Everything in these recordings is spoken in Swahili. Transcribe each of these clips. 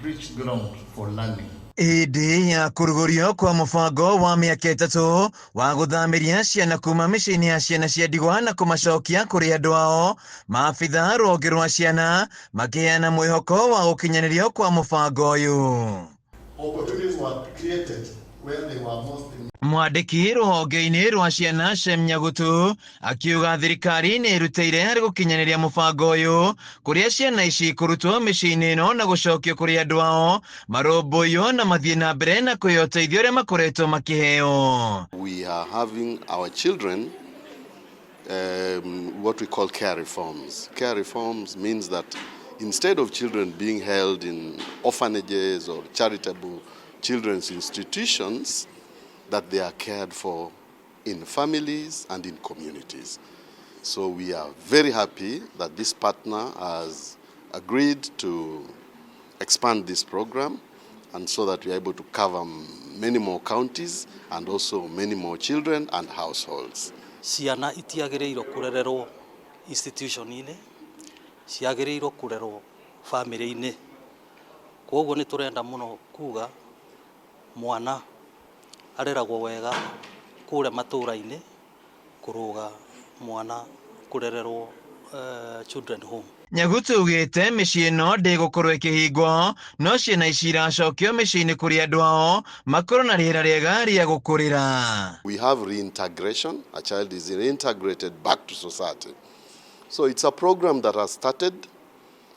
rich ground for learning. Hĩndĩ ya kũrugũrio kwa mũbango wa mĩaka 3 wa gũthamiria ciana kuma mĩciĩ-inĩ ya ciana cia ndigwa na kũmacokia kũrĩ andũ ao, maabitha rũhonge rwa ciana makĩheana mwĩhoko wa gũkinyanĩrio kwa mũbango ũyũ. Opportunities were created where they were most in. Mwandĩki rũhonge-inĩ rwa ciana Shem Nyagutu akiuga thirikari nĩ ĩrutĩire harĩ gũkinyanĩria mũbango ũyũ kũrĩa ciana ici kũrutwo mĩciĩ-inĩ ĩno na gũcokio kũrĩ andũ ao marũmbũiyo na mathiĩ na mbere na kũheo ũteithio ũrĩa makoretwo makĩheo. We are having our children what we call care reforms. Care reforms means that instead of children being held in orphanages or charitable children's institutions, that they are cared for in families and in communities. So we are very happy that this partner has agreed to expand this program, and so that we are able to cover many more counties and also many more children and households. Ciana itiagĩrĩirwo kũrererwo institution-inĩ, ciagĩrĩirwo kũrerwo family-inĩ. Kwoguo nĩ tũrenda mũno kuga mwana areragwo wega kũrĩa matũũra-inĩ kũrũga mwana kũrererwo children home. Nyagutu augĩte mĩciĩ ĩno ndĩgũkorwo ĩkĩhingwo, no ciana ici iracokio mĩciĩ-inĩ kũrĩ andũ ao makorwo na rĩera rĩega rĩa gũkũrĩra. We have reintegration. A child is reintegrated back to society. So it's a program that has started,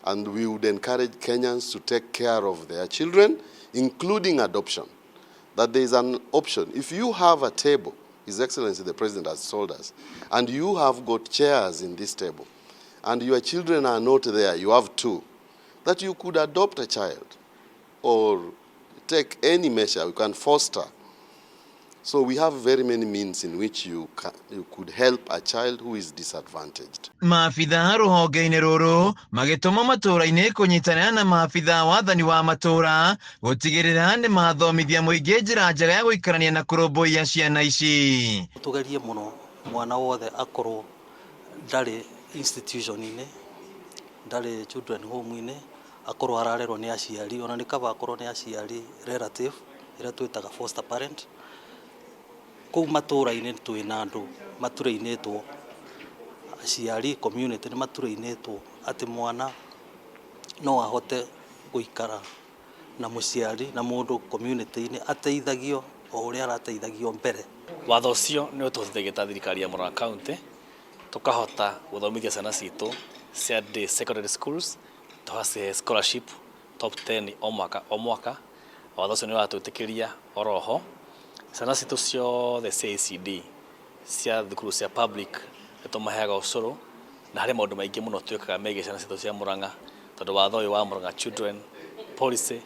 and we would encourage Kenyans to take care of their children, including adoption. That there is an option. If you have a table, His Excellency the President has told us, and you have got chairs in this table, and your children are not there, you have 2, that you could adopt a child or take any measure, you can foster. So we have very many means in which you could help a child who is disadvantaged. Maabitha rũhonge-inĩ rũrũ magĩtũma matũũra-inĩ kũnyitanĩra na maabitha wathani wa matũũra gũtigĩrĩra nĩ mathomithia mũingĩ njĩra njega ya gũikarania na kũrũmbũiya ciana ici. Tugerie mũno mwana wothe akorwo ndarĩ institution-inĩ, ndarĩ children home-inĩ, akorwo ararerwo nĩ aciari, ona nĩ kaba akorwo nĩ aciari relative ĩrĩa twĩtaga foster parent. Kũu matũũra-inĩ twĩna andũ maturĩinĩtwo, aciari community nĩ maturĩinĩtwo atĩ mwana no ahote gũikara na mũciari na mũndũ community-inĩ ateithagio o ũrĩa arateithagio mbere. Watho ũcio nĩ ũtũhotithagia ta thirikari ya Murang'a County tukahota gũthomithia ciana citũ cia day secondary schools, tũhace scholarship top 10 o mwaka. Watho ũcio nĩ watwĩtĩkĩria oroho ciana citũ ciothe cia ECD cia thukuru cia public nĩtũmaheaga ũcũrũ, na harĩ maũndũ maingĩ mũno twĩkaga megiĩ ciana citũ cia Murang'a, tondũ watho ũyũ wa Murang'a Children Policy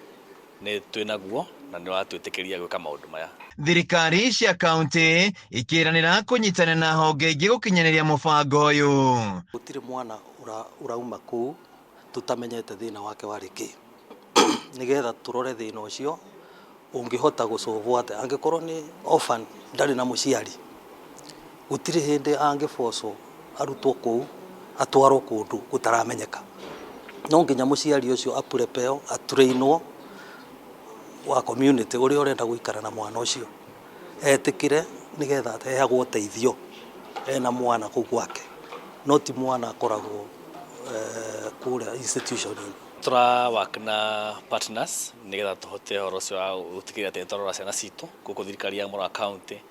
nĩ twĩnaguo na nĩ watwĩtĩkĩria gwĩka maũndũ maya. Thirikari cia kaunti ikĩranĩra kũnyitanĩra na honge ingĩ gũkinyanĩria mũbango ũyũ. Gũtirĩ mwana urauma kũu tutamenyete thĩna wake warĩ kĩ, nĩgetha tũrore thĩna ũcio ũngĩhota gũcovwo atĩ. Angĩkorwo nĩ orphan ndarĩ na mũciari, gũtirĩ hĩndĩ angĩbocwo arutwo kũu atwarwo kũndũ gũtaramenyeka. No nginya mũciari ũcio apurepeo aturĩinwo wa community ũrĩa ũrenda gũikara na mwana ũcio etĩkĩre, nĩgetha aheagwo ũteithio ena mwana kũu gwake, no ti mwana akoragwo kũrĩa institution-inĩ. Tũrawaka na partners nĩgetha tũhote ũhoro ũcio wa gũtigĩrĩra atĩ nĩtwarora ciana citũ gũkũ thirikari ya Murang'a County.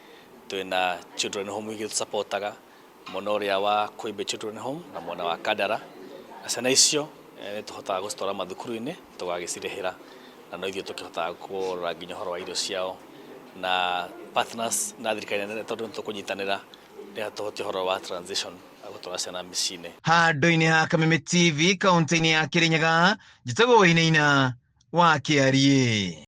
Twĩna children home igĩ tũsapotaga, mwena ũrĩa wa Koimbe Children Home na mwena wa Kandara, na ciana icio nĩ tũhotaga gũcitwara mathukuru-inĩ tũgagĩcirĩhĩra, na no ithuĩ tũkĩhotaga kũrora nginya ũhoro wa irio ciao na partners na thirikari nene, tondũ nĩtũkũnyitanĩra nĩgetha tũhote ũhoro wa transition gũtwara ciana mĩciĩ-inĩ. Handũ-inĩ ha Kameme TV kaunti-inĩ ya Kirinyaga, njĩtagwo Wainaina wa Kiarie.